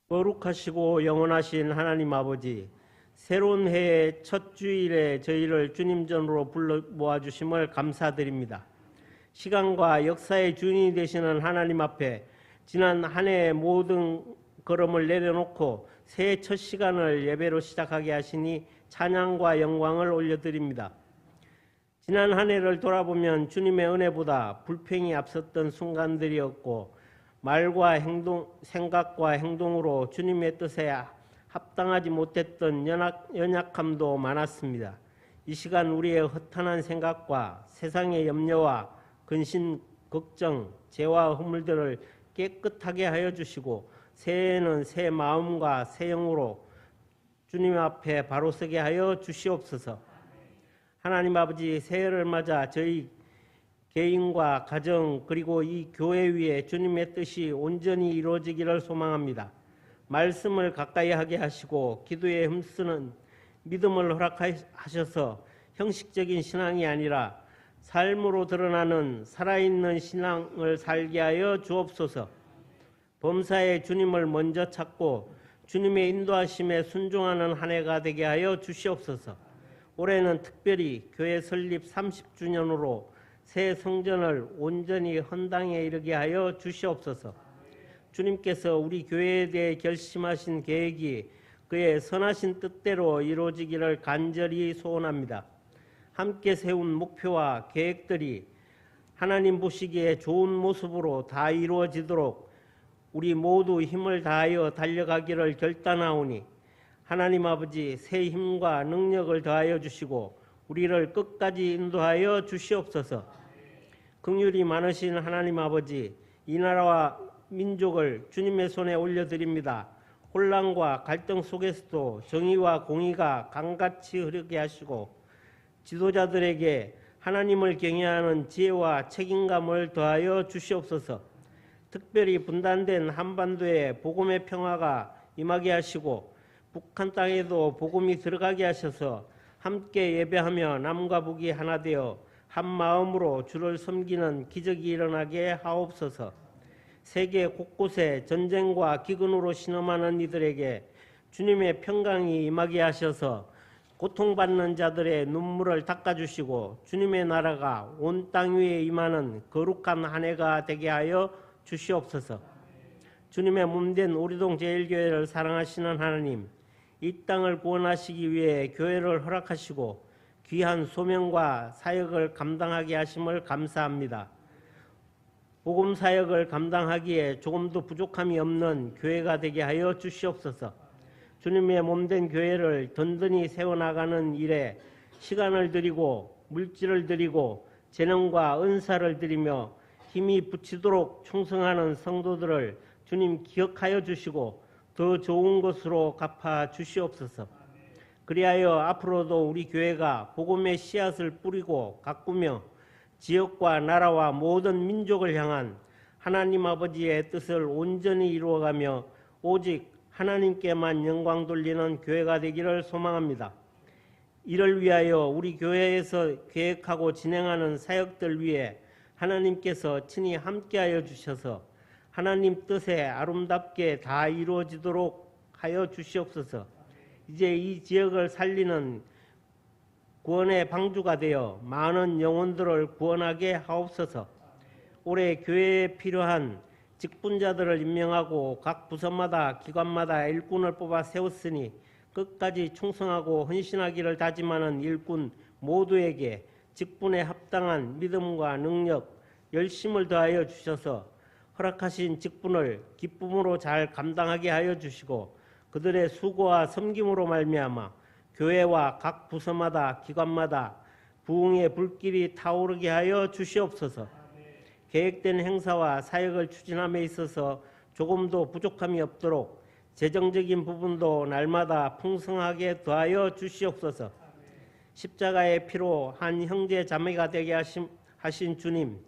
거룩하시고 영원하신 하나님 아버지, 새로운 해의 첫 주일에 저희를 주님 전으로 불러 모아주심을 감사드립니다. 시간과 역사의 주인이 되시는 하나님 앞에 지난 한 해의 모든 걸음을 내려놓고 새해 첫 시간을 예배로 시작하게 하시니 찬양과 영광을 올려드립니다. 지난 한 해를 돌아보면 주님의 은혜보다 불평이 앞섰던 순간들이었고, 말과 행동, 생각과 행동으로 주님의 뜻에 합당하지 못했던 연약함도 많았습니다. 이 시간 우리의 허탄한 생각과 세상의 염려와 근심, 걱정, 죄와 허물들을 깨끗하게 하여 주시고, 새해에는 새 마음과 새 영으로 주님 앞에 바로 서게 하여 주시옵소서. 하나님 아버지, 새해를 맞아 저희 개인과 가정 그리고 이 교회 위에 주님의 뜻이 온전히 이루어지기를 소망합니다. 말씀을 가까이 하게 하시고 기도에 힘쓰는 믿음을 허락하셔서 형식적인 신앙이 아니라 삶으로 드러나는 살아있는 신앙을 살게 하여 주옵소서. 범사에 주님을 먼저 찾고 주님의 인도하심에 순종하는 한 해가 되게 하여 주시옵소서. 올해는 특별히 교회 설립 30주년으로 새 성전을 온전히 헌당에 이르게 하여 주시옵소서. 주님께서 우리 교회에 대해 결심하신 계획이 그의 선하신 뜻대로 이루어지기를 간절히 소원합니다. 함께 세운 목표와 계획들이 하나님 보시기에 좋은 모습으로 다 이루어지도록 우리 모두 힘을 다하여 달려가기를 결단하오니 하나님 아버지, 새 힘과 능력을 더하여 주시고 우리를 끝까지 인도하여 주시옵소서. 긍휼이 많으신 하나님 아버지, 이 나라와 민족을 주님의 손에 올려드립니다. 혼란과 갈등 속에서도 정의와 공의가 강같이 흐르게 하시고 지도자들에게 하나님을 경외하는 지혜와 책임감을 더하여 주시옵소서. 특별히 분단된 한반도에 복음의 평화가 임하게 하시고 북한 땅에도 복음이 들어가게 하셔서 함께 예배하며 남과 북이 하나 되어 한 마음으로 주를 섬기는 기적이 일어나게 하옵소서. 세계 곳곳에 전쟁과 기근으로 신음하는 이들에게 주님의 평강이 임하게 하셔서 고통받는 자들의 눈물을 닦아주시고 주님의 나라가 온 땅 위에 임하는 거룩한 한 해가 되게 하여 주시옵소서. 주님의 몸된 우리동 제일교회를 사랑하시는 하나님, 이 땅을 구원하시기 위해 교회를 허락하시고 귀한 소명과 사역을 감당하게 하심을 감사합니다. 복음 사역을 감당하기에 조금도 부족함이 없는 교회가 되게 하여 주시옵소서. 주님의 몸된 교회를 든든히 세워나가는 일에 시간을 드리고 물질을 드리고 재능과 은사를 드리며 힘이 붙이도록 충성하는 성도들을 주님 기억하여 주시고 더 좋은 것으로 갚아 주시옵소서. 그리하여 앞으로도 우리 교회가 복음의 씨앗을 뿌리고 가꾸며 지역과 나라와 모든 민족을 향한 하나님 아버지의 뜻을 온전히 이루어가며 오직 하나님께만 영광 돌리는 교회가 되기를 소망합니다. 이를 위하여 우리 교회에서 계획하고 진행하는 사역들 위해 하나님께서 친히 함께하여 주셔서 하나님 뜻에 아름답게 다 이루어지도록 하여 주시옵소서. 이제 이 지역을 살리는 구원의 방주가 되어 많은 영혼들을 구원하게 하옵소서. 올해 교회에 필요한 직분자들을 임명하고 각 부서마다 기관마다 일꾼을 뽑아 세웠으니 끝까지 충성하고 헌신하기를 다짐하는 일꾼 모두에게 직분에 합당한 믿음과 능력, 열심을 더하여 주셔서 허락하신 직분을 기쁨으로 잘 감당하게 하여 주시고 그들의 수고와 섬김으로 말미암아 교회와 각 부서마다 기관마다 부흥의 불길이 타오르게 하여 주시옵소서. 계획된 행사와 사역을 추진함에 있어서 조금도 부족함이 없도록 재정적인 부분도 날마다 풍성하게 더하여 주시옵소서. 십자가의 피로 한 형제 자매가 되게 하신 주님,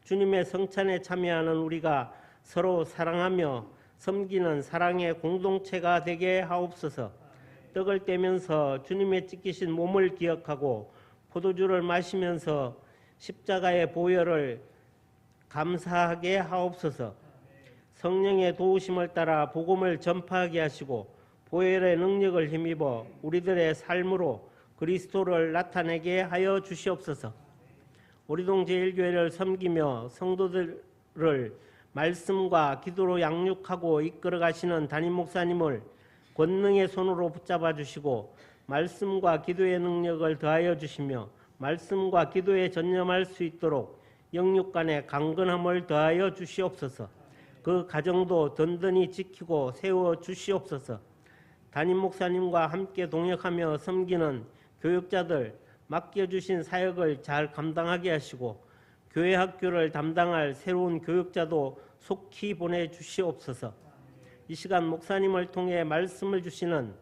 주님의 성찬에 참여하는 우리가 서로 사랑하며 섬기는 사랑의 공동체가 되게 하옵소서. 떡을 떼면서 주님의 찢기신 몸을 기억하고 포도주를 마시면서 십자가의 보혈을 감사하게 하옵소서. 성령의 도우심을 따라 복음을 전파하게 하시고 보혈의 능력을 힘입어 우리들의 삶으로 그리스도를 나타내게 하여 주시옵소서. 우리동 제1교회를 섬기며 성도들을 말씀과 기도로 양육하고 이끌어 가시는 담임 목사님을 권능의 손으로 붙잡아 주시고 말씀과 기도의 능력을 더하여 주시며 말씀과 기도에 전념할 수 있도록 영육 간의 강건함을 더하여 주시옵소서. 그 가정도 든든히 지키고 세워 주시옵소서. 담임 목사님과 함께 동역하며 섬기는 교육자들 맡겨주신 사역을 잘 감당하게 하시고 교회 학교를 담당할 새로운 교육자도 속히 보내주시옵소서. 이 시간 목사님을 통해 말씀을 주시는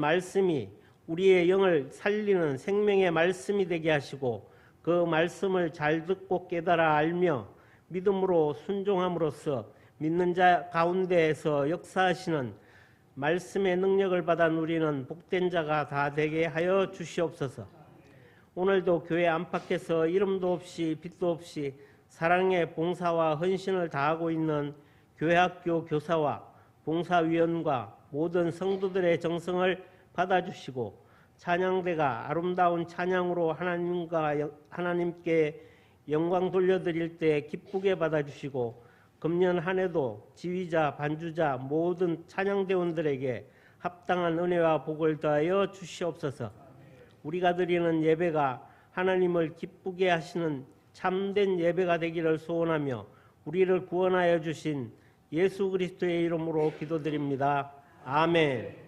말씀이 우리의 영을 살리는 생명의 말씀이 되게 하시고 그 말씀을 잘 듣고 깨달아 알며 믿음으로 순종함으로써 믿는 자 가운데에서 역사하시는 말씀의 능력을 받아 누리는 복된 자가 다 되게 하여 주시옵소서. 오늘도 교회 안팎에서 이름도 없이 빛도 없이 사랑의 봉사와 헌신을 다하고 있는 교회학교 교사와 봉사위원과 모든 성도들의 정성을 받아주시고 찬양대가 아름다운 찬양으로 하나님께 영광 돌려드릴 때 기쁘게 받아주시고 금년 한 해도 지휘자, 반주자, 모든 찬양대원들에게 합당한 은혜와 복을 더하여 주시옵소서. 우리가 드리는 예배가 하나님을 기쁘게 하시는 참된 예배가 되기를 소원하며 우리를 구원하여 주신 예수 그리스도의 이름으로 기도드립니다. 아멘.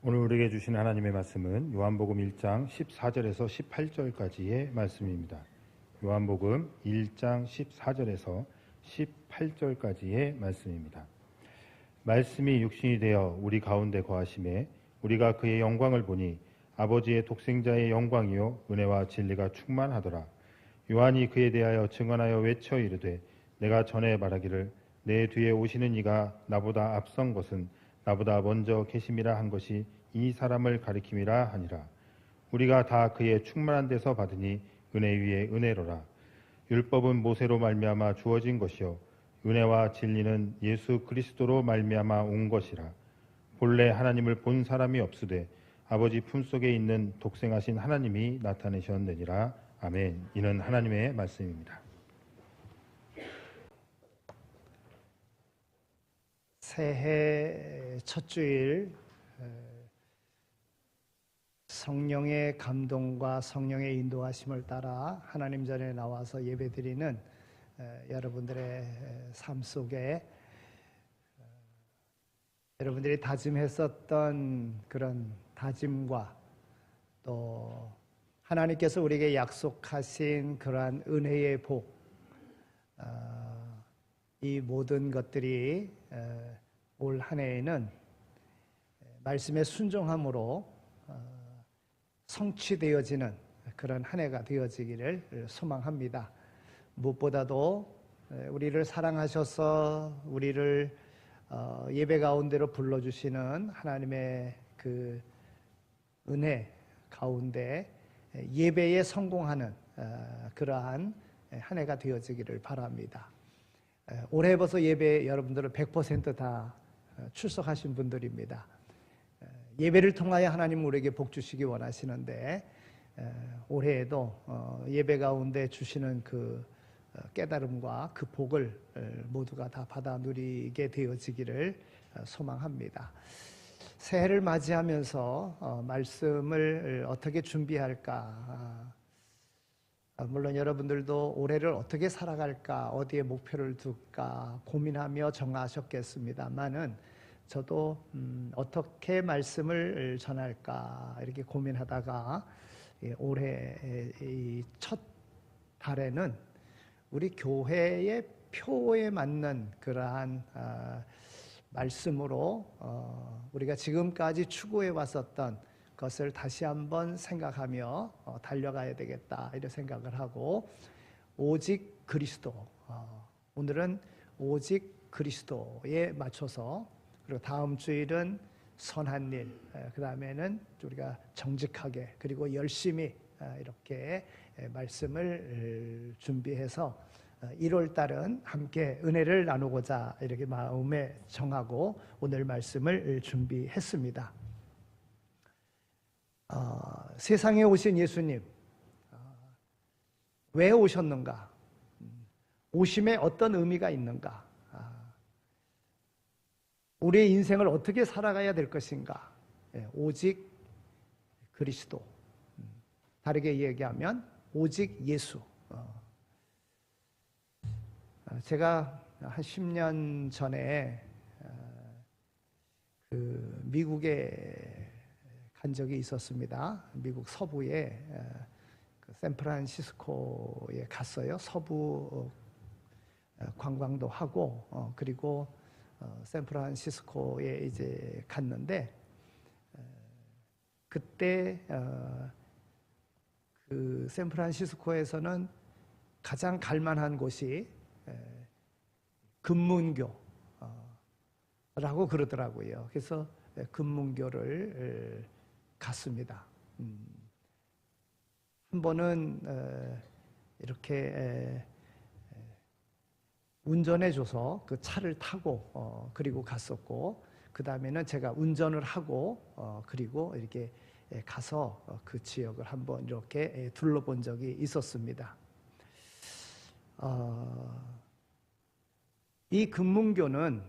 오늘 우리에게 주신 하나님의 말씀은 요한복음 1장 14절에서 18절까지의 말씀입니다. 요한복음 1장 14절에서 18절까지의 말씀입니다. 말씀이 육신이 되어 우리 가운데 거하심에 우리가 그의 영광을 보니 아버지의 독생자의 영광이요 은혜와 진리가 충만하더라. 요한이 그에 대하여 증언하여 외쳐 이르되 내가 전에 말하기를 내 뒤에 오시는 이가 나보다 앞선 것은 나보다 먼저 계심이라 한 것이 이 사람을 가리킴이라 하니라. 우리가 다 그의 충만한 데서 받으니 은혜 위에 은혜로라. 율법은 모세로 말미암아 주어진 것이요 은혜와 진리는 예수 그리스도로 말미암아 온 것이라. 본래 하나님을 본 사람이 없으되 아버지 품속에 있는 독생하신 하나님이 나타내셨느니라. 아멘. 이는 하나님의 말씀입니다. 새해 첫 주일 성령의 감동과 성령의 인도하심을 따라 하나님 전에 나와서 예배드리는 여러분들의 삶 속에 여러분들이 다짐했었던 그런 다짐과 또 하나님께서 우리에게 약속하신 그러한 은혜의 복, 이 모든 것들이 올 한 해에는 말씀에 순종함으로 성취되어지는 그런 한 해가 되어지기를 소망합니다. 무엇보다도 우리를 사랑하셔서 우리를 예배 가운데로 불러주시는 하나님의 그 은혜 가운데 예배에 성공하는 그러한 한 해가 되어지기를 바랍니다. 올해 벌써 예배 여러분들은 100% 다 출석하신 분들입니다. 예배를 통하여 하나님 우리에게 복 주시기 원하시는데 올해에도 예배 가운데 주시는 그 깨달음과 그 복을 모두가 다 받아 누리게 되어지기를 소망합니다. 새해를 맞이하면서 말씀을 어떻게 준비할까? 물론 여러분들도 올해를 어떻게 살아갈까, 어디에 목표를 둘까 고민하며 정하셨겠습니다만은 저도 어떻게 말씀을 전할까 이렇게 고민하다가 올해 이 첫 달에는 우리 교회의 표에 맞는 그러한 말씀으로 우리가 지금까지 추구해 왔었던 것을 다시 한번 생각하며 달려가야 되겠다 이런 생각을 하고, 오직 그리스도, 오늘은 오직 그리스도에 맞춰서, 그리고 다음 주일은 선한 일, 그 다음에는 우리가 정직하게 그리고 열심히 이렇게 말씀을 준비해서 1월 달은 함께 은혜를 나누고자 이렇게 마음에 정하고 오늘 말씀을 준비했습니다. 세상에 오신 예수님, 왜 오셨는가? 오심에 어떤 의미가 있는가? 우리의 인생을 어떻게 살아가야 될 것인가? 오직 그리스도, 다르게 얘기하면 오직 예수. 제가 한 10년 전에 그 미국에 간 적이 있었습니다. 미국 서부에 샌프란시스코에 갔어요. 서부 관광도 하고, 그리고 샌프란시스코에 이제 갔는데, 그때 그 샌프란시스코에서는 가장 갈만한 곳이 금문교라고 그러더라고요. 그래서 금문교를 갔습니다. 한 번은 이렇게 운전해줘서 그 차를 타고 그리고 갔었고, 그 다음에는 제가 운전을 하고 그리고 이렇게 가서 그 지역을 한번 이렇게 둘러본 적이 있었습니다. 이 금문교는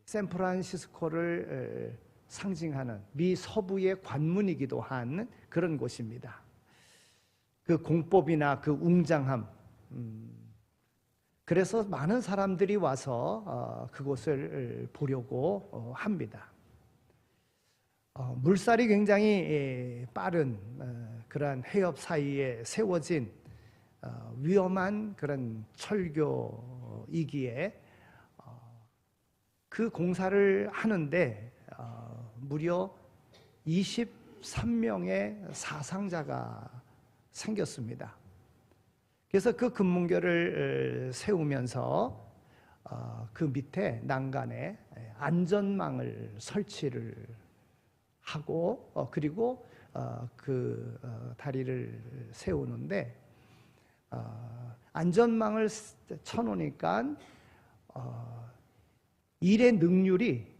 샌프란시스코를 상징하는 미 서부의 관문이기도 한 그런 곳입니다. 그 공법이나 그 웅장함, 그래서 많은 사람들이 와서 그곳을 보려고 합니다. 물살이 굉장히 빠른 그러한 해협 사이에 세워진 위험한 그런 철교이기에 그 공사를 하는데 무려 23명의 사상자가 생겼습니다. 그래서 그 금문교를 세우면서 그 밑에 난간에 안전망을 설치를 하고 그리고 그 다리를 세우는데, 안전망을 쳐놓으니까 일의 능률이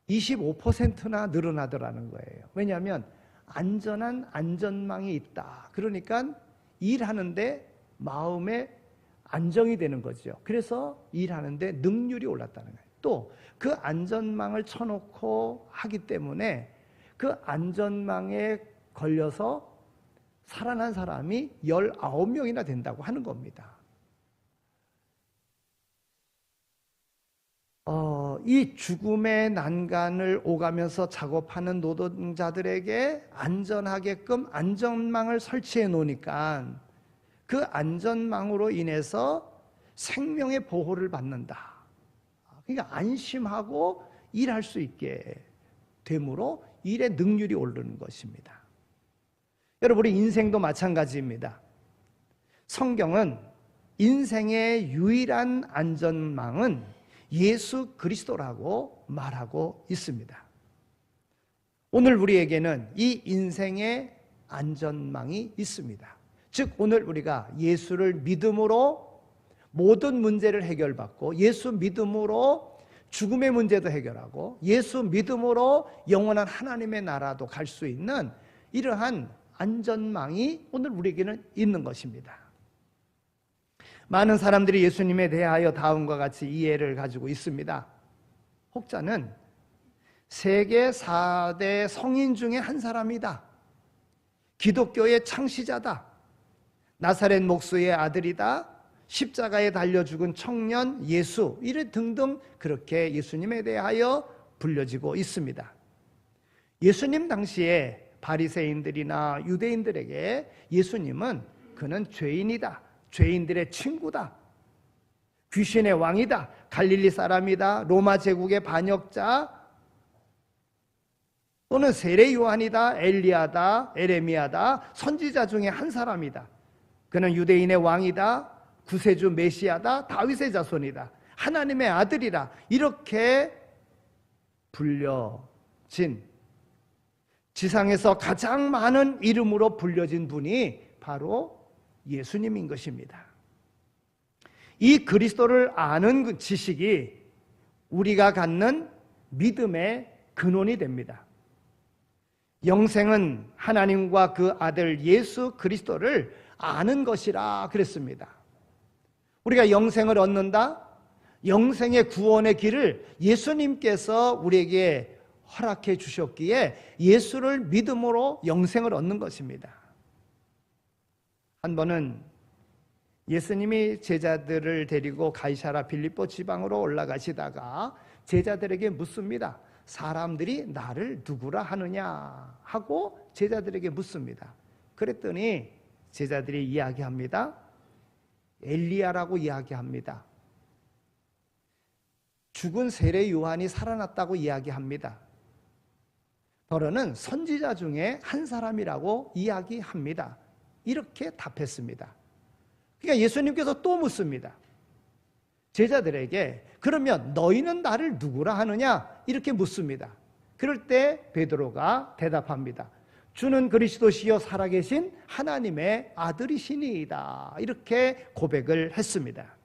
25%나 늘어나더라는 거예요. 왜냐하면 안전한 안전망이 있다. 그러니까 일하는데 마음에 안정이 되는 거죠. 그래서 일하는데 능률이 올랐다는 거예요. 또 그 안전망을 쳐놓고 하기 때문에 그 안전망에 걸려서 살아난 사람이 19명이나 된다고 하는 겁니다. 이 죽음의 난간을 오가면서 작업하는 노동자들에게 안전하게끔 안전망을 설치해 놓으니까 그 안전망으로 인해서 생명의 보호를 받는다. 그러니까 안심하고 일할 수 있게 되므로 일의 능률이 오르는 것입니다. 여러분, 우리 인생도 마찬가지입니다. 성경은 인생의 유일한 안전망은 예수 그리스도라고 말하고 있습니다. 오늘 우리에게는 이 인생의 안전망이 있습니다. 즉 오늘 우리가 예수를 믿음으로 모든 문제를 해결받고, 예수 믿음으로 죽음의 문제도 해결하고, 예수 믿음으로 영원한 하나님의 나라도 갈 수 있는 이러한 안전망이 오늘 우리에게는 있는 것입니다. 많은 사람들이 예수님에 대하여 다음과 같이 이해를 가지고 있습니다. 혹자는 세계 4대 성인 중에 한 사람이다. 기독교의 창시자다. 나사렛 목수의 아들이다. 십자가에 달려 죽은 청년 예수, 이래 등등 그렇게 예수님에 대하여 불려지고 있습니다. 예수님 당시에 바리새인들이나 유대인들에게 예수님은 그는 죄인이다, 죄인들의 친구다, 귀신의 왕이다, 갈릴리 사람이다, 로마 제국의 반역자, 또는 세례 요한이다, 엘리야다, 에레미야다, 선지자 중에 한 사람이다, 그는 유대인의 왕이다, 구세주 메시아다, 다윗의 자손이다, 하나님의 아들이다, 이렇게 불려진, 지상에서 가장 많은 이름으로 불려진 분이 바로 예수님인 것입니다. 이 그리스도를 아는 그 지식이 우리가 갖는 믿음의 근원이 됩니다. 영생은 하나님과 그 아들 예수 그리스도를 아는 것이라 그랬습니다. 우리가 영생을 얻는다? 영생의 구원의 길을 예수님께서 우리에게 허락해 주셨기에 예수를 믿음으로 영생을 얻는 것입니다. 한 번은 예수님이 제자들을 데리고 가이사라 빌립보 지방으로 올라가시다가 제자들에게 묻습니다. 사람들이 나를 누구라 하느냐 하고 제자들에게 묻습니다. 그랬더니 제자들이 이야기합니다. 엘리야라고 이야기합니다. 죽은 세례 요한이 살아났다고 이야기합니다. 더러는 선지자 중에 한 사람이라고 이야기합니다. 이렇게 답했습니다. 그러니까 예수님께서 또 묻습니다. 제자들에게 그러면 너희는 나를 누구라 하느냐? 이렇게 묻습니다. 그럴 때 베드로가 대답합니다. 주는 그리스도시요 살아계신 하나님의 아들이시니이다. 이렇게 고백을 했습니다.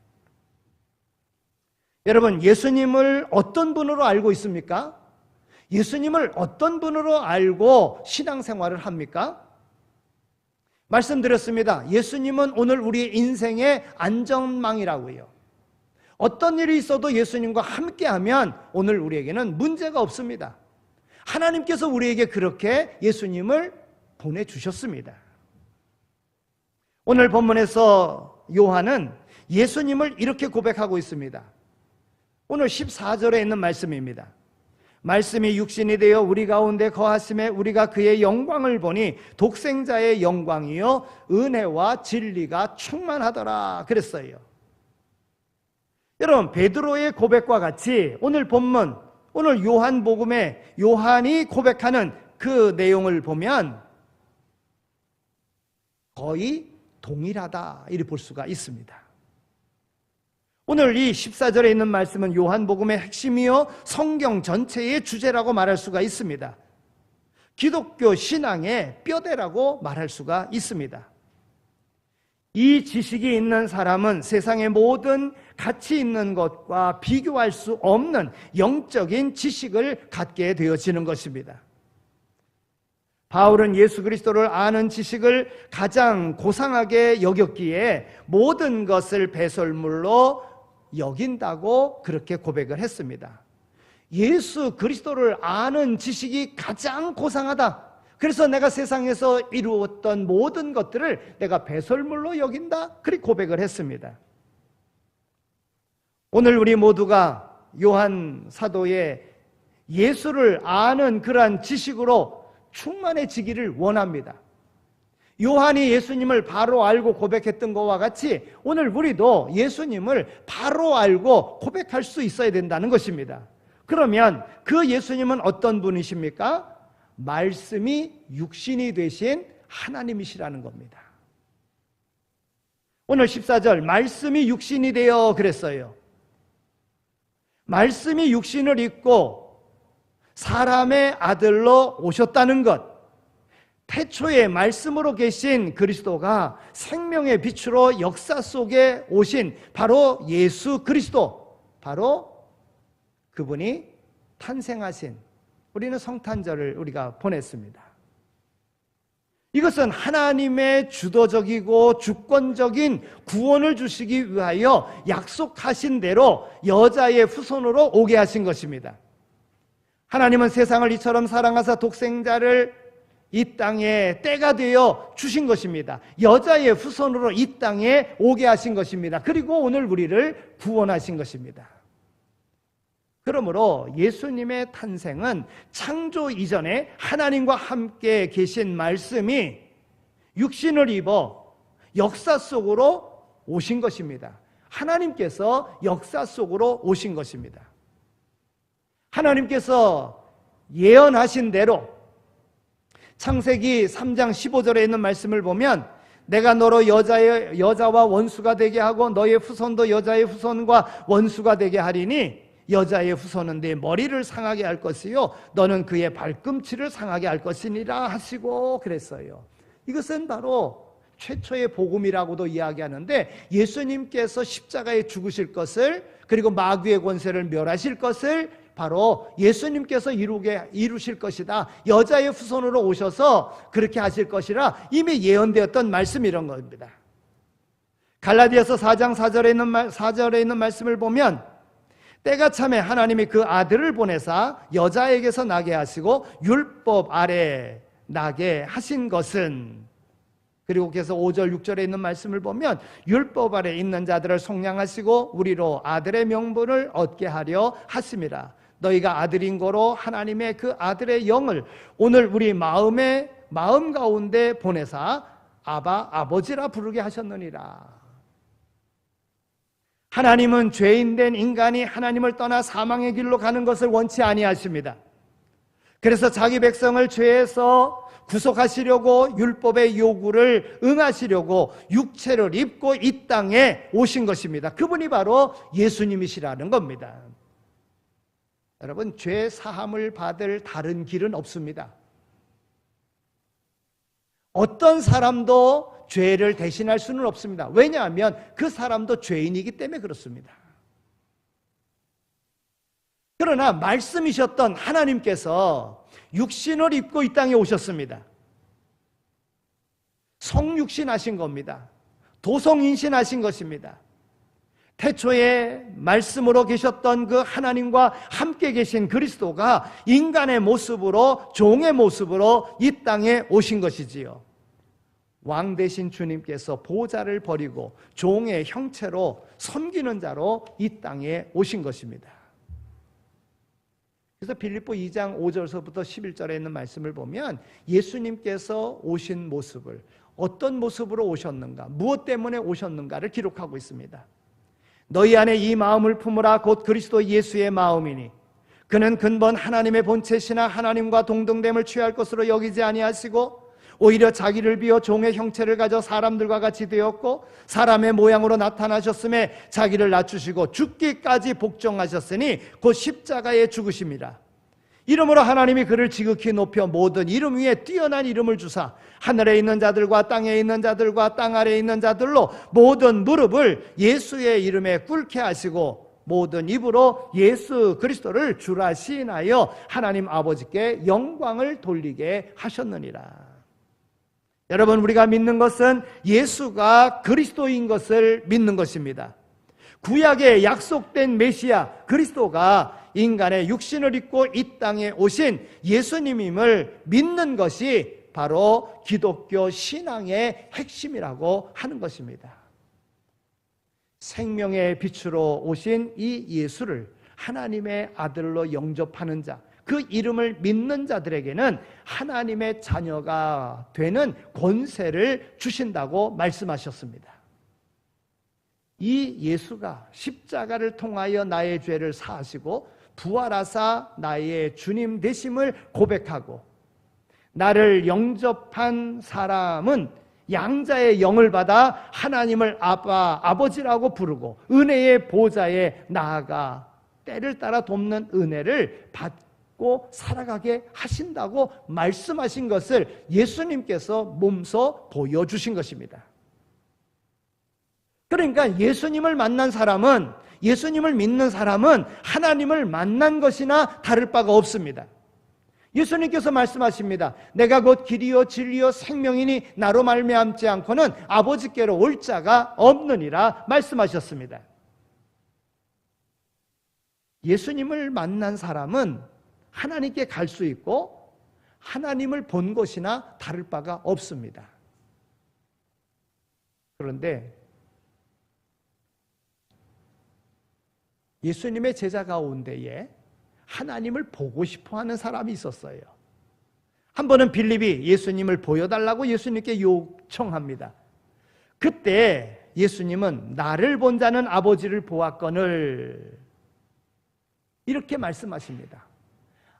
여러분, 예수님을 어떤 분으로 알고 있습니까? 예수님을 어떤 분으로 알고 신앙생활을 합니까? 말씀드렸습니다. 예수님은 오늘 우리 인생의 안전망이라고요. 어떤 일이 있어도 예수님과 함께하면 오늘 우리에게는 문제가 없습니다. 하나님께서 우리에게 그렇게 예수님을 보내주셨습니다. 오늘 본문에서 요한은 예수님을 이렇게 고백하고 있습니다. 오늘 14절에 있는 말씀입니다. 말씀이 육신이 되어 우리 가운데 거하심에 우리가 그의 영광을 보니 독생자의 영광이요 은혜와 진리가 충만하더라 그랬어요. 여러분, 베드로의 고백과 같이 오늘 본문, 오늘 요한복음에 요한이 고백하는 그 내용을 보면 거의 동일하다 이렇게 볼 수가 있습니다. 오늘 이 14절에 있는 말씀은 요한복음의 핵심이요 성경 전체의 주제라고 말할 수가 있습니다. 기독교 신앙의 뼈대라고 말할 수가 있습니다. 이 지식이 있는 사람은 세상의 모든 가치 있는 것과 비교할 수 없는 영적인 지식을 갖게 되어지는 것입니다. 바울은 예수 그리스도를 아는 지식을 가장 고상하게 여겼기에 모든 것을 배설물로 여긴다고 그렇게 고백을 했습니다. 예수 그리스도를 아는 지식이 가장 고상하다. 그래서 내가 세상에서 이루었던 모든 것들을 내가 배설물로 여긴다. 그렇게 고백을 했습니다. 오늘 우리 모두가 요한 사도의 예수를 아는 그러한 지식으로 충만해지기를 원합니다. 요한이 예수님을 바로 알고 고백했던 것과 같이 오늘 우리도 예수님을 바로 알고 고백할 수 있어야 된다는 것입니다. 그러면 그 예수님은 어떤 분이십니까? 말씀이 육신이 되신 하나님이시라는 겁니다. 오늘 14절 말씀이 육신이 되어 그랬어요. 말씀이 육신을 입고 사람의 아들로 오셨다는 것, 태초에 말씀으로 계신 그리스도가 생명의 빛으로 역사 속에 오신 바로 예수 그리스도, 바로 그분이 탄생하신, 우리는 성탄절을 우리가 보냈습니다. 이것은 하나님의 주도적이고 주권적인 구원을 주시기 위하여 약속하신 대로 여자의 후손으로 오게 하신 것입니다. 하나님은 세상을 이처럼 사랑하사 독생자를 이 땅에 때가 되어 주신 것입니다. 여자의 후손으로 이 땅에 오게 하신 것입니다. 그리고 오늘 우리를 구원하신 것입니다. 그러므로 예수님의 탄생은 창조 이전에 하나님과 함께 계신 말씀이 육신을 입어 역사 속으로 오신 것입니다. 하나님께서 역사 속으로 오신 것입니다. 하나님께서 예언하신 대로 창세기 3장 15절에 있는 말씀을 보면 내가 너로 여자와 원수가 되게 하고 너의 후손도 여자의 후손과 원수가 되게 하리니 여자의 후손은 네 머리를 상하게 할 것이요 너는 그의 발꿈치를 상하게 할 것이니라 하시고 그랬어요. 이것은 바로 최초의 복음이라고도 이야기하는데 예수님께서 십자가에 죽으실 것을 그리고 마귀의 권세를 멸하실 것을 바로 예수님께서 이루실 것이다. 여자의 후손으로 오셔서 그렇게 하실 것이라 이미 예언되었던 말씀이 이런 겁니다. 갈라디아서 4장 4절에 있는 말씀을 보면 때가 참에 하나님이 그 아들을 보내사 여자에게서 나게 하시고 율법 아래 나게 하신 것은 그리고 그래서 5절 6절에 있는 말씀을 보면 율법 아래 있는 자들을 속량하시고 우리로 아들의 명분을 얻게 하려 하심이라. 너희가 아들인 거로 하나님의 그 아들의 영을 오늘 우리 마음 가운데 보내사 아바 아버지라 부르게 하셨느니라. 하나님은 죄인된 인간이 하나님을 떠나 사망의 길로 가는 것을 원치 아니하십니다. 그래서 자기 백성을 죄에서 구속하시려고 율법의 요구를 응하시려고 육체를 입고 이 땅에 오신 것입니다. 그분이 바로 예수님이시라는 겁니다. 여러분, 죄 사함을 받을 다른 길은 없습니다. 어떤 사람도 죄를 대신할 수는 없습니다. 왜냐하면 그 사람도 죄인이기 때문에 그렇습니다. 그러나 말씀이셨던 하나님께서 육신을 입고 이 땅에 오셨습니다. 성육신하신 겁니다. 도성인신하신 것입니다. 태초에 말씀으로 계셨던 그 하나님과 함께 계신 그리스도가 인간의 모습으로 종의 모습으로 이 땅에 오신 것이지요. 왕 되신 주님께서 보좌를 버리고 종의 형체로 섬기는 자로 이 땅에 오신 것입니다. 그래서 빌립보 2장 5절서부터 11절에 있는 말씀을 보면 예수님께서 오신 모습을 어떤 모습으로 오셨는가, 무엇 때문에 오셨는가를 기록하고 있습니다. 너희 안에 이 마음을 품으라 곧 그리스도 예수의 마음이니 그는 근본 하나님의 본체시나 하나님과 동등됨을 취할 것으로 여기지 아니하시고 오히려 자기를 비워 종의 형체를 가져 사람들과 같이 되었고 사람의 모양으로 나타나셨음에 자기를 낮추시고 죽기까지 복종하셨으니 곧 십자가에 죽으심이라. 이러므로 하나님이 그를 지극히 높여 모든 이름 위에 뛰어난 이름을 주사 하늘에 있는 자들과 땅에 있는 자들과 땅 아래에 있는 자들로 모든 무릎을 예수의 이름에 꿇게 하시고 모든 입으로 예수 그리스도를 주라 시인하여 하나님 아버지께 영광을 돌리게 하셨느니라. 여러분, 우리가 믿는 것은 예수가 그리스도인 것을 믿는 것입니다. 구약에 약속된 메시아 그리스도가 인간의 육신을 입고 이 땅에 오신 예수님임을 믿는 것이 바로 기독교 신앙의 핵심이라고 하는 것입니다. 생명의 빛으로 오신 이 예수를 하나님의 아들로 영접하는 자, 그 이름을 믿는 자들에게는 하나님의 자녀가 되는 권세를 주신다고 말씀하셨습니다. 이 예수가 십자가를 통하여 나의 죄를 사하시고 부활하사 나의 주님 되심을 고백하고 나를 영접한 사람은 양자의 영을 받아 하나님을 아빠, 아버지라고 부르고 은혜의 보좌에 나아가 때를 따라 돕는 은혜를 받고 살아가게 하신다고 말씀하신 것을 예수님께서 몸소 보여주신 것입니다. 그러니까 예수님을 만난 사람은, 예수님을 믿는 사람은 하나님을 만난 것이나 다를 바가 없습니다. 예수님께서 말씀하십니다. 내가 곧 길이요 진리요 생명이니 나로 말미암지 않고는 아버지께로 올 자가 없느니라 말씀하셨습니다. 예수님을 만난 사람은 하나님께 갈 수 있고 하나님을 본 것이나 다를 바가 없습니다. 그런데 예수님의 제자 가운데에 하나님을 보고 싶어하는 사람이 있었어요. 한 번은 빌립이 예수님을 보여달라고 예수님께 요청합니다. 그때 예수님은 나를 본 자는 아버지를 보았거늘 이렇게 말씀하십니다.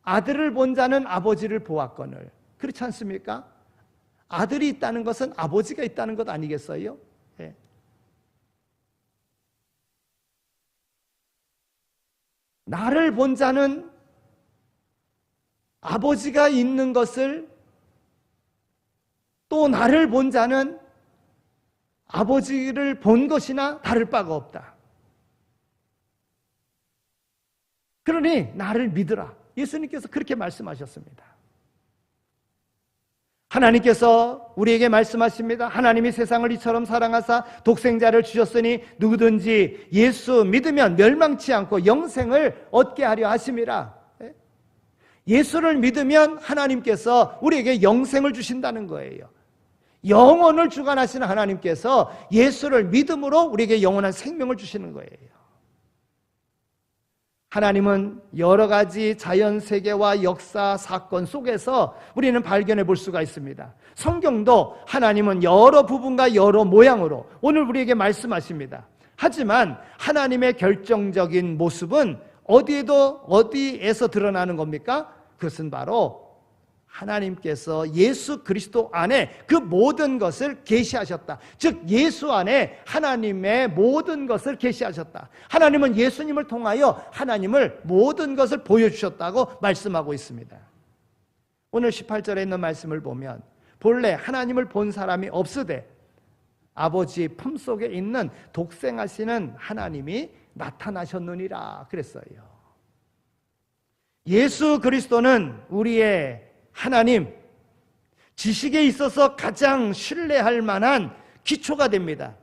아들을 본 자는 아버지를 보았거늘. 그렇지 않습니까? 아들이 있다는 것은 아버지가 있다는 것 아니겠어요? 예. 나를 본 자는 아버지가 있는 것을, 또 나를 본 자는 아버지를 본 것이나 다를 바가 없다. 그러니 나를 믿으라. 예수님께서 그렇게 말씀하셨습니다. 하나님께서 우리에게 말씀하십니다. 하나님이 세상을 이처럼 사랑하사 독생자를 주셨으니 누구든지 예수 믿으면 멸망치 않고 영생을 얻게 하려 하심이라. 예수를 믿으면 하나님께서 우리에게 영생을 주신다는 거예요. 영혼을 주관하시는 하나님께서 예수를 믿음으로 우리에게 영원한 생명을 주시는 거예요. 하나님은 여러 가지 자연 세계와 역사, 사건 속에서 우리는 발견해 볼 수가 있습니다. 성경도 하나님은 여러 부분과 여러 모양으로 오늘 우리에게 말씀하십니다. 하지만 하나님의 결정적인 모습은 어디에서 드러나는 겁니까? 그것은 바로 하나님께서 예수 그리스도 안에 그 모든 것을 계시하셨다. 즉 예수 안에 하나님의 모든 것을 계시하셨다. 하나님은 예수님을 통하여 하나님을 모든 것을 보여주셨다고 말씀하고 있습니다. 오늘 18절에 있는 말씀을 보면 본래 하나님을 본 사람이 없으되 아버지 품속에 있는 독생하시는 하나님이 나타나셨느니라 그랬어요. 예수 그리스도는 우리의 하나님, 지식에 있어서 가장 신뢰할 만한 기초가 됩니다.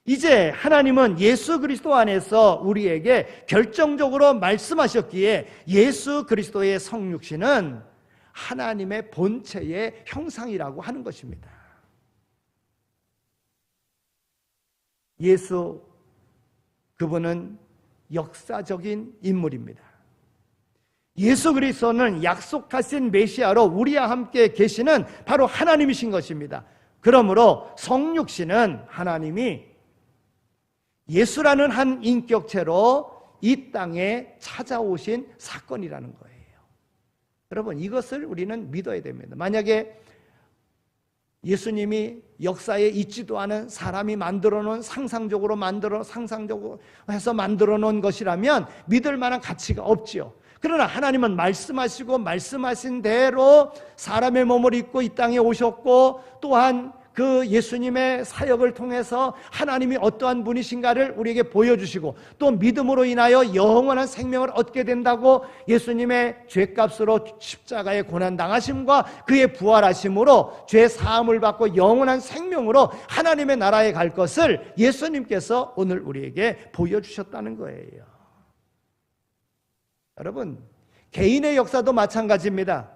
이제 하나님은 예수 그리스도 안에서 우리에게 결정적으로 말씀하셨기에 예수 그리스도의 성육신은 하나님의 본체의 형상이라고 하는 것입니다. 예수, 그분은 역사적인 인물입니다. 예수 그리스도는 약속하신 메시아로 우리와 함께 계시는 바로 하나님이신 것입니다. 그러므로 성육신은 하나님이 예수라는 한 인격체로 이 땅에 찾아오신 사건이라는 거예요. 여러분, 이것을 우리는 믿어야 됩니다. 만약에 예수님이 역사에 있지도 않은 사람이 만들어 놓은 상상적으로 해서 만들어 놓은 것이라면 믿을 만한 가치가 없지요. 그러나 하나님은 말씀하시고 말씀하신 대로 사람의 몸을 입고 이 땅에 오셨고, 또한 그 예수님의 사역을 통해서 하나님이 어떠한 분이신가를 우리에게 보여주시고, 또 믿음으로 인하여 영원한 생명을 얻게 된다고 예수님의 죄값으로 십자가에 고난당하심과 그의 부활하심으로 죄 사함을 받고 영원한 생명으로 하나님의 나라에 갈 것을 예수님께서 오늘 우리에게 보여주셨다는 거예요. 여러분, 개인의 역사도 마찬가지입니다.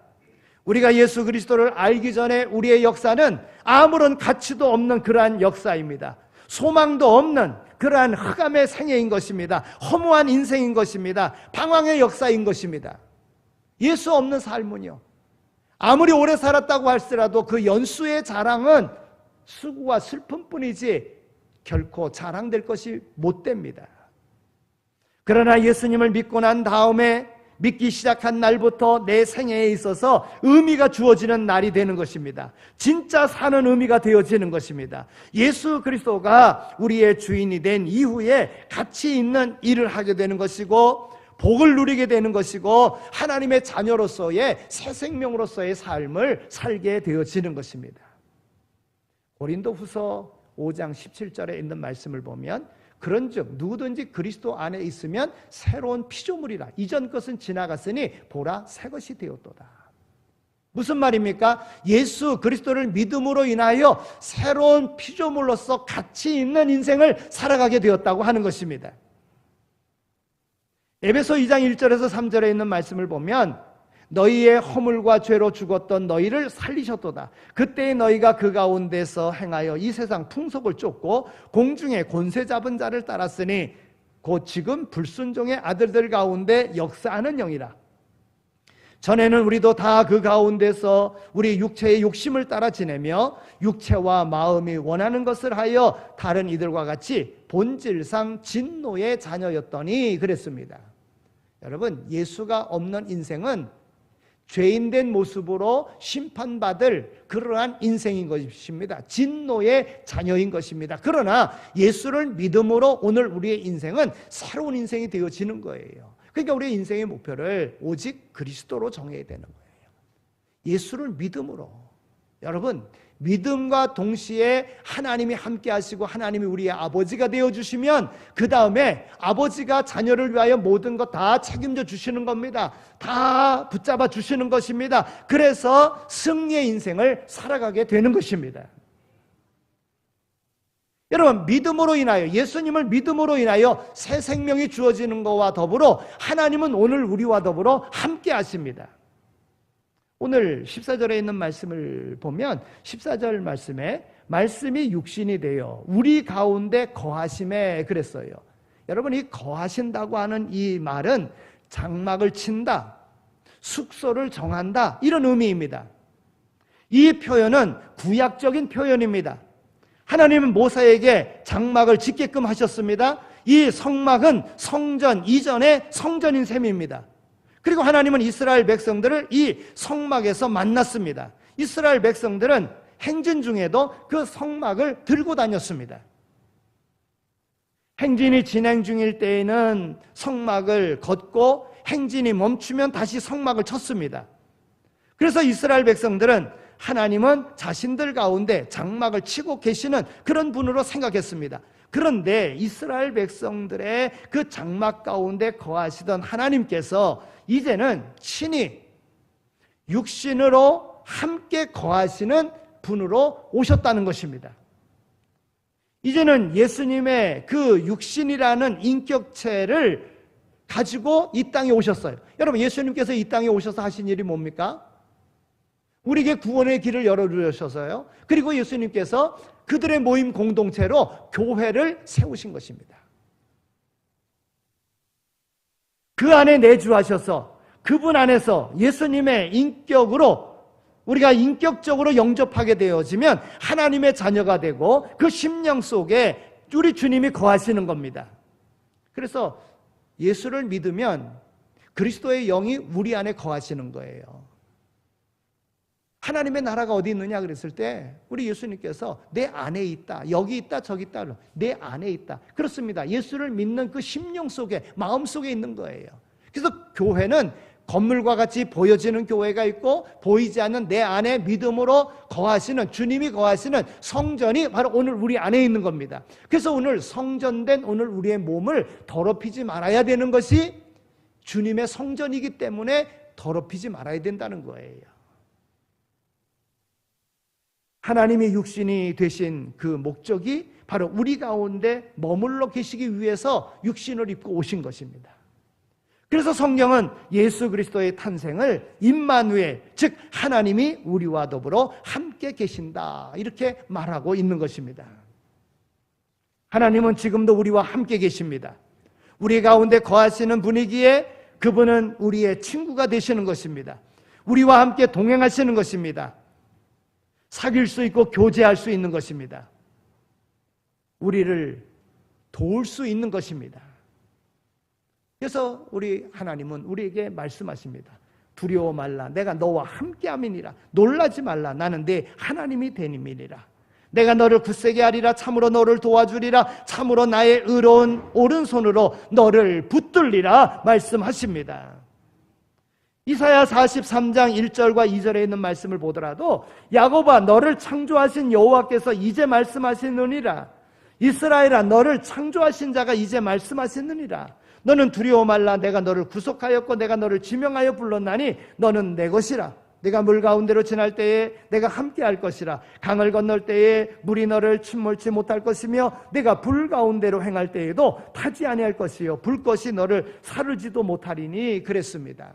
우리가 예수 그리스도를 알기 전에 우리의 역사는 아무런 가치도 없는 그러한 역사입니다. 소망도 없는 그러한 흑암의 생애인 것입니다. 허무한 인생인 것입니다. 방황의 역사인 것입니다. 예수 없는 삶은요, 아무리 오래 살았다고 할지라도 그 연수의 자랑은 수고와 슬픔뿐이지 결코 자랑될 것이 못 됩니다. 그러나 예수님을 믿고 난 다음에 믿기 시작한 날부터 내 생애에 있어서 의미가 주어지는 날이 되는 것입니다. 진짜 사는 의미가 되어지는 것입니다. 예수 그리스도가 우리의 주인이 된 이후에 가치 있는 일을 하게 되는 것이고, 복을 누리게 되는 것이고, 하나님의 자녀로서의 새 생명으로서의 삶을 살게 되어지는 것입니다. 고린도후서 5장 17절에 있는 말씀을 보면 그런즉 누구든지 그리스도 안에 있으면 새로운 피조물이라. 이전 것은 지나갔으니 보라 새 것이 되었도다. 무슨 말입니까? 예수 그리스도를 믿음으로 인하여 새로운 피조물로서 가치 있는 인생을 살아가게 되었다고 하는 것입니다. 에베소 2장 1절에서 3절에 있는 말씀을 보면 너희의 허물과 죄로 죽었던 너희를 살리셨도다. 그때 너희가 그 가운데서 행하여 이 세상 풍속을 쫓고 공중에 권세 잡은 자를 따랐으니 곧 지금 불순종의 아들들 가운데 역사하는 영이라. 전에는 우리도 다 그 가운데서 우리 육체의 욕심을 따라 지내며 육체와 마음이 원하는 것을 하여 다른 이들과 같이 본질상 진노의 자녀였더니 그랬습니다. 여러분, 예수가 없는 인생은 죄인된 모습으로 심판받을 그러한 인생인 것입니다. 진노의 자녀인 것입니다. 그러나 예수를 믿음으로 오늘 우리의 인생은 새로운 인생이 되어지는 거예요. 그러니까 우리의 인생의 목표를 오직 그리스도로 정해야 되는 거예요. 예수를 믿음으로. 여러분, 믿음과 동시에 하나님이 함께 하시고 하나님이 우리의 아버지가 되어주시면 그 다음에 아버지가 자녀를 위하여 모든 것 다 책임져 주시는 겁니다. 다 붙잡아 주시는 것입니다. 그래서 승리의 인생을 살아가게 되는 것입니다. 여러분, 믿음으로 인하여, 예수님을 믿음으로 인하여 새 생명이 주어지는 것과 더불어 하나님은 오늘 우리와 더불어 함께 하십니다. 오늘 14절에 있는 말씀을 보면 14절 말씀에 말씀이 육신이 되어 우리 가운데 거하심에 그랬어요. 여러분, 이 거하신다고 하는 이 말은 장막을 친다, 숙소를 정한다, 이런 의미입니다. 이 표현은 구약적인 표현입니다. 하나님은 모세에게 장막을 짓게끔 하셨습니다. 이 성막은 성전 이전의 성전인 셈입니다. 그리고 하나님은 이스라엘 백성들을 이 성막에서 만났습니다. 이스라엘 백성들은 행진 중에도 그 성막을 들고 다녔습니다. 행진이 진행 중일 때에는 성막을 걷고 행진이 멈추면 다시 성막을 쳤습니다. 그래서 이스라엘 백성들은 하나님은 자신들 가운데 장막을 치고 계시는 그런 분으로 생각했습니다. 그런데 이스라엘 백성들의 그 장막 가운데 거하시던 하나님께서 이제는 친히 육신으로 함께 거하시는 분으로 오셨다는 것입니다. 이제는 예수님의 그 육신이라는 인격체를 가지고 이 땅에 오셨어요. 여러분, 예수님께서 이 땅에 오셔서 하신 일이 뭡니까? 우리에게 구원의 길을 열어주셔서요. 그리고 예수님께서 그들의 모임 공동체로 교회를 세우신 것입니다. 그 안에 내주하셔서 그분 안에서 예수님의 인격으로 우리가 인격적으로 영접하게 되어지면 하나님의 자녀가 되고 그 심령 속에 우리 주님이 거하시는 겁니다. 그래서 예수를 믿으면 그리스도의 영이 우리 안에 거하시는 거예요. 하나님의 나라가 어디 있느냐 그랬을 때 우리 예수님께서 내 안에 있다, 여기 있다, 저기 있다, 내 안에 있다. 그렇습니다. 예수를 믿는 그 심령 속에, 마음 속에 있는 거예요. 그래서 교회는 건물과 같이 보여지는 교회가 있고 보이지 않는 내 안에 믿음으로 거하시는, 주님이 거하시는 성전이 바로 오늘 우리 안에 있는 겁니다. 그래서 오늘 성전된 오늘 우리의 몸을 더럽히지 말아야 되는 것이 주님의 성전이기 때문에 더럽히지 말아야 된다는 거예요. 하나님이 육신이 되신 그 목적이 바로 우리 가운데 머물러 계시기 위해서 육신을 입고 오신 것입니다. 그래서 성경은 예수 그리스도의 탄생을 임마누엘, 즉 하나님이 우리와 더불어 함께 계신다, 이렇게 말하고 있는 것입니다. 하나님은 지금도 우리와 함께 계십니다. 우리 가운데 거하시는 분이기에 그분은 우리의 친구가 되시는 것입니다. 우리와 함께 동행하시는 것입니다. 사귈 수 있고 교제할 수 있는 것입니다. 우리를 도울 수 있는 것입니다. 그래서 우리 하나님은 우리에게 말씀하십니다. 두려워 말라, 내가 너와 함께함이니라. 놀라지 말라, 나는 네 하나님이 되님이니라. 내가 너를 굳세게 하리라. 참으로 너를 도와주리라. 참으로 나의 의로운 오른손으로 너를 붙들리라 말씀하십니다. 이사야 43장 1절과 2절에 있는 말씀을 보더라도 야곱아, 너를 창조하신 여호와께서 이제 말씀하시느니라. 이스라엘아, 너를 창조하신 자가 이제 말씀하시느니라. 너는 두려워 말라, 내가 너를 구속하였고 내가 너를 지명하여 불렀나니 너는 내 것이라. 내가 물 가운데로 지날 때에 내가 함께 할 것이라. 강을 건널 때에 물이 너를 침몰치 못할 것이며 내가 불 가운데로 행할 때에도 타지 아니할 것이요 불꽃이 너를 사르지도 못하리니 그랬습니다.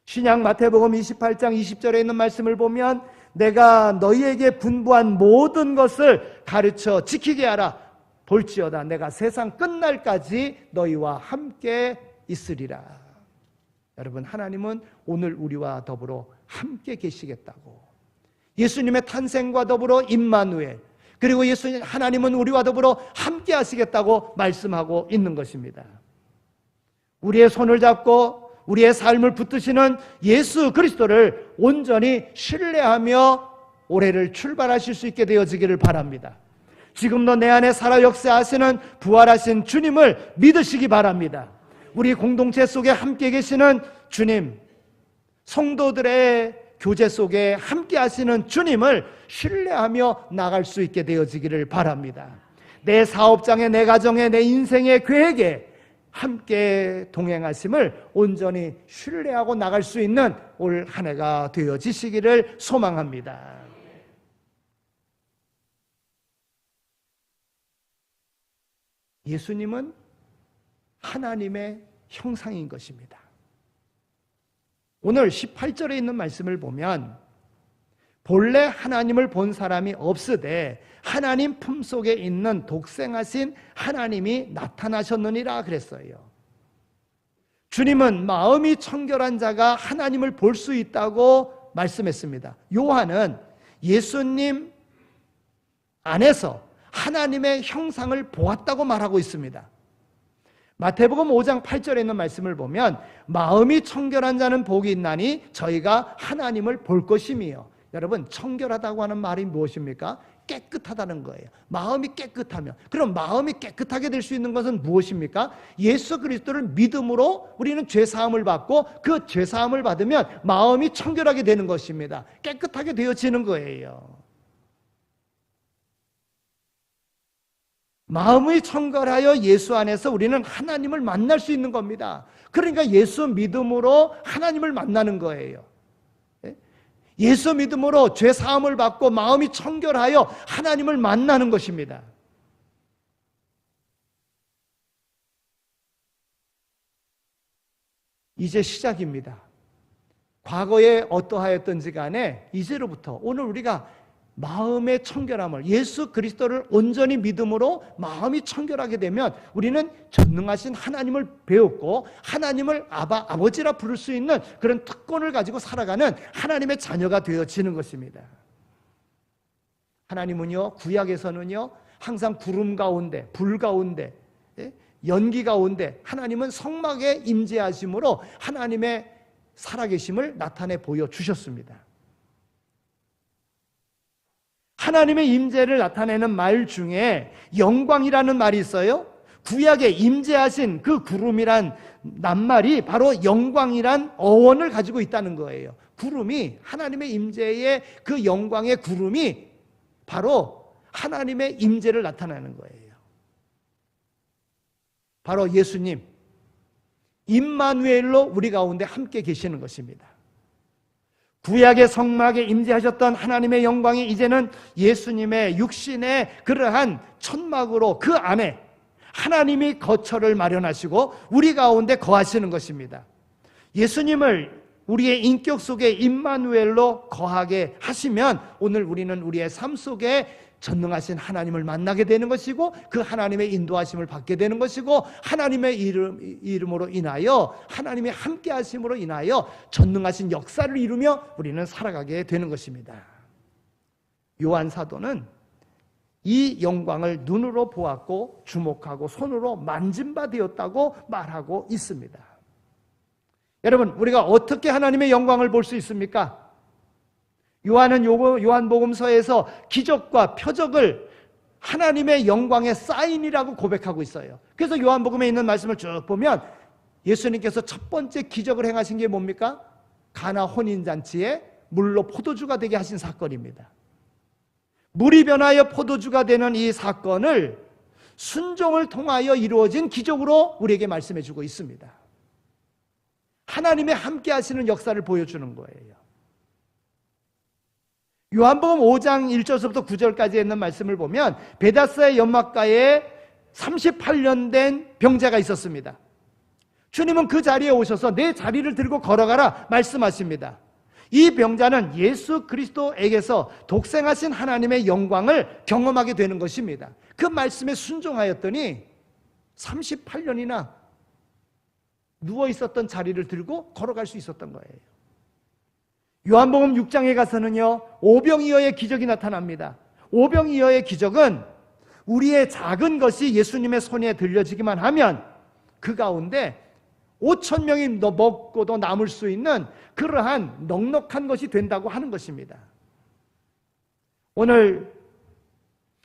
신약 마태복음 28장 20절에 있는 말씀을 보면 내가 너희에게 분부한 모든 것을 가르쳐 지키게 하라. 볼지어다 내가 세상 끝날까지 너희와 함께 있으리라. 여러분, 하나님은 오늘 우리와 더불어 함께 계시겠다고, 예수님의 탄생과 더불어 임마누엘, 그리고 예수님 하나님은 우리와 더불어 함께 하시겠다고 말씀하고 있는 것입니다. 우리의 손을 잡고 우리의 삶을 붙드시는 예수 그리스도를 온전히 신뢰하며 올해를 출발하실 수 있게 되어지기를 바랍니다. 지금도 내 안에 살아 역사하시는 부활하신 주님을 믿으시기 바랍니다. 우리 공동체 속에 함께 계시는 주님, 성도들의 교제 속에 함께 하시는 주님을 신뢰하며 나갈 수 있게 되어지기를 바랍니다. 내 사업장에, 내 가정에, 내 인생의 계획에 함께 동행하심을 온전히 신뢰하고 나갈 수 있는 올 한 해가 되어지시기를 소망합니다. 예수님은 하나님의 형상인 것입니다. 오늘 18절에 있는 말씀을 보면 본래 하나님을 본 사람이 없으되 하나님 품속에 있는 독생하신 하나님이 나타나셨느니라 그랬어요. 주님은 마음이 청결한 자가 하나님을 볼 수 있다고 말씀했습니다. 요한은 예수님 안에서 하나님의 형상을 보았다고 말하고 있습니다. 마태복음 5장 8절에 있는 말씀을 보면 마음이 청결한 자는 복이 있나니 저희가 하나님을 볼 것이며, 여러분, 청결하다고 하는 말이 무엇입니까? 깨끗하다는 거예요. 마음이 깨끗하면, 그럼 마음이 깨끗하게 될 수 있는 것은 무엇입니까? 예수 그리스도를 믿음으로 우리는 죄사함을 받고 그 죄사함을 받으면 마음이 청결하게 되는 것입니다. 깨끗하게 되어지는 거예요. 마음이 청결하여 예수 안에서 우리는 하나님을 만날 수 있는 겁니다. 그러니까 예수 믿음으로 하나님을 만나는 거예요. 예수 믿음으로 죄 사함을 받고 마음이 청결하여 하나님을 만나는 것입니다. 이제 시작입니다. 과거에 어떠하였던지 간에 이제로부터 오늘 우리가 마음의 청결함을, 예수 그리스도를 온전히 믿음으로 마음이 청결하게 되면 우리는 전능하신 하나님을 배웠고 하나님을 아버지라 부를 수 있는 그런 특권을 가지고 살아가는 하나님의 자녀가 되어지는 것입니다. 하나님은요, 구약에서는요 항상 구름 가운데, 불 가운데, 연기 가운데 하나님은 성막에 임재하심으로 하나님의 살아계심을 나타내 보여주셨습니다. 하나님의 임재를 나타내는 말 중에 영광이라는 말이 있어요. 구약에 임재하신 그 구름이란 낱말이 바로 영광이란 어원을 가지고 있다는 거예요. 구름이, 하나님의 임재의 그 영광의 구름이 바로 하나님의 임재를 나타내는 거예요. 바로 예수님, 임마누엘로 우리 가운데 함께 계시는 것입니다. 구약의 성막에 임재하셨던 하나님의 영광이 이제는 예수님의 육신의 그러한 천막으로 그 안에 하나님이 거처를 마련하시고 우리 가운데 거하시는 것입니다. 예수님을 우리의 인격 속에 임마누엘로 거하게 하시면 오늘 우리는 우리의 삶 속에 전능하신 하나님을 만나게 되는 것이고 그 하나님의 인도하심을 받게 되는 것이고 하나님의 이름으로 인하여 하나님의 함께 하심으로 인하여 전능하신 역사를 이루며 우리는 살아가게 되는 것입니다. 요한 사도는 이 영광을 눈으로 보았고 주목하고 손으로 만진 바 되었다고 말하고 있습니다. 여러분, 우리가 어떻게 하나님의 영광을 볼 수 있습니까? 요한은 요한복음서에서 기적과 표적을 하나님의 영광의 사인이라고 고백하고 있어요. 그래서 요한복음에 있는 말씀을 쭉 보면 예수님께서 첫 번째 기적을 행하신 게 뭡니까? 가나 혼인잔치에 물로 포도주가 되게 하신 사건입니다. 물이 변하여 포도주가 되는 이 사건을 순종을 통하여 이루어진 기적으로 우리에게 말씀해 주고 있습니다. 하나님의 함께 하시는 역사를 보여주는 거예요. 요한복음 5장 1절부터 9절까지 있는 말씀을 보면 베다스다의 연못가에 38년 된 병자가 있었습니다. 주님은 그 자리에 오셔서 내 자리를 들고 걸어가라 말씀하십니다. 이 병자는 예수 그리스도에게서 독생하신 하나님의 영광을 경험하게 되는 것입니다. 그 말씀에 순종하였더니 38년이나 누워 있었던 자리를 들고 걸어갈 수 있었던 거예요. 요한복음 6장에 가서는요, 오병이어의 기적이 나타납니다. 오병이어의 기적은 우리의 작은 것이 예수님의 손에 들려지기만 하면 그 가운데 5천 명이 먹고도 남을 수 있는 그러한 넉넉한 것이 된다고 하는 것입니다. 오늘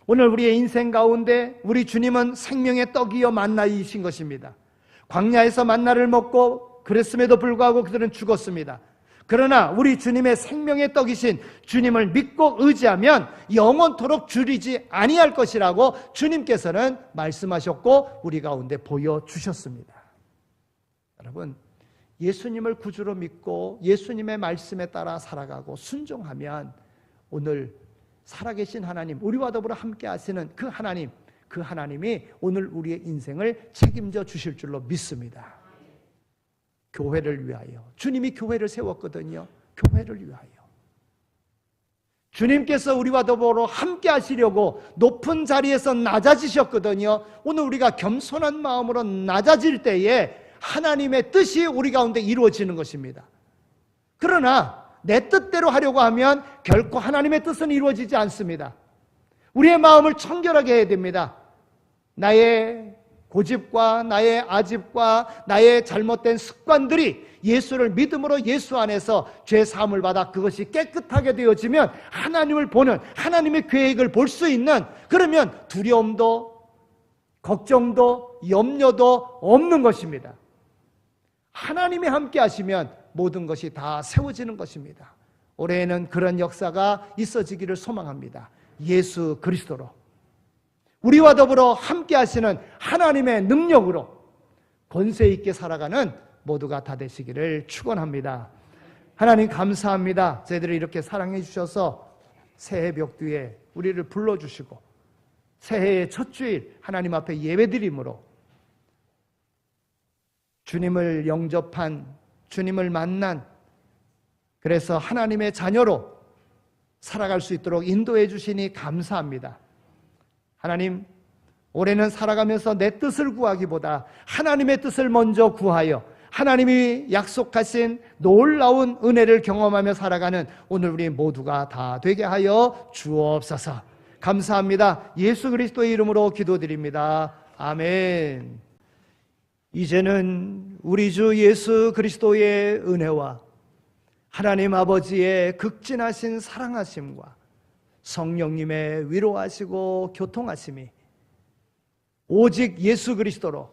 우리의 인생 가운데 우리 주님은 생명의 떡이여 만나이신 것입니다. 광야에서 만나를 먹고 그랬음에도 불구하고 그들은 죽었습니다. 그러나 우리 주님의 생명의 떡이신 주님을 믿고 의지하면 영원토록 줄이지 아니할 것이라고 주님께서는 말씀하셨고 우리 가운데 보여주셨습니다. 여러분, 예수님을 구주로 믿고 예수님의 말씀에 따라 살아가고 순종하면 오늘 살아계신 하나님, 우리와 더불어 함께 하시는 그 하나님이 오늘 우리의 인생을 책임져 주실 줄로 믿습니다. 교회를 위하여. 주님이 교회를 세웠거든요. 교회를 위하여. 주님께서 우리와 더불어 함께 하시려고 높은 자리에서 낮아지셨거든요. 오늘 우리가 겸손한 마음으로 낮아질 때에 하나님의 뜻이 우리 가운데 이루어지는 것입니다. 그러나 내 뜻대로 하려고 하면 결코 하나님의 뜻은 이루어지지 않습니다. 우리의 마음을 청결하게 해야 됩니다. 나의 고집과 나의 아집과 나의 잘못된 습관들이 예수를 믿음으로 예수 안에서 죄 사함을 받아 그것이 깨끗하게 되어지면 하나님을 보는, 하나님의 계획을 볼 수 있는, 그러면 두려움도 걱정도 염려도 없는 것입니다. 하나님이 함께 하시면 모든 것이 다 세워지는 것입니다. 올해에는 그런 역사가 있어지기를 소망합니다. 예수 그리스도로 우리와 더불어 함께 하시는 하나님의 능력으로 권세 있게 살아가는 모두가 다 되시기를 축원합니다. 하나님 감사합니다. 저희들을 이렇게 사랑해 주셔서 새해 벽두에 우리를 불러주시고 새해의 첫 주일 하나님 앞에 예배드림으로 주님을 영접한, 주님을 만난, 그래서 하나님의 자녀로 살아갈 수 있도록 인도해 주시니 감사합니다. 하나님, 올해는 살아가면서 내 뜻을 구하기보다 하나님의 뜻을 먼저 구하여 하나님이 약속하신 놀라운 은혜를 경험하며 살아가는 오늘 우리 모두가 다 되게 하여 주옵소서. 감사합니다. 예수 그리스도의 이름으로 기도드립니다. 아멘. 이제는 우리 주 예수 그리스도의 은혜와 하나님 아버지의 극진하신 사랑하심과 성령님의 위로하시고 교통하심이 오직 예수 그리스도로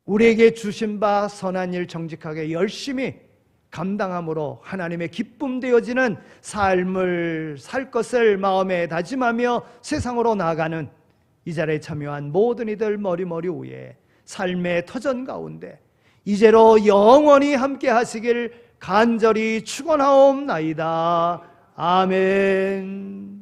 우리에게 주신 바 선한 일 정직하게 열심히 감당함으로 하나님의 기쁨 되어지는 삶을 살 것을 마음에 다짐하며 세상으로 나아가는 이 자리에 참여한 모든 이들 머리머리 위에 삶의 터전 가운데 이제로 영원히 함께 하시길 간절히 축원하옵나이다. 아멘.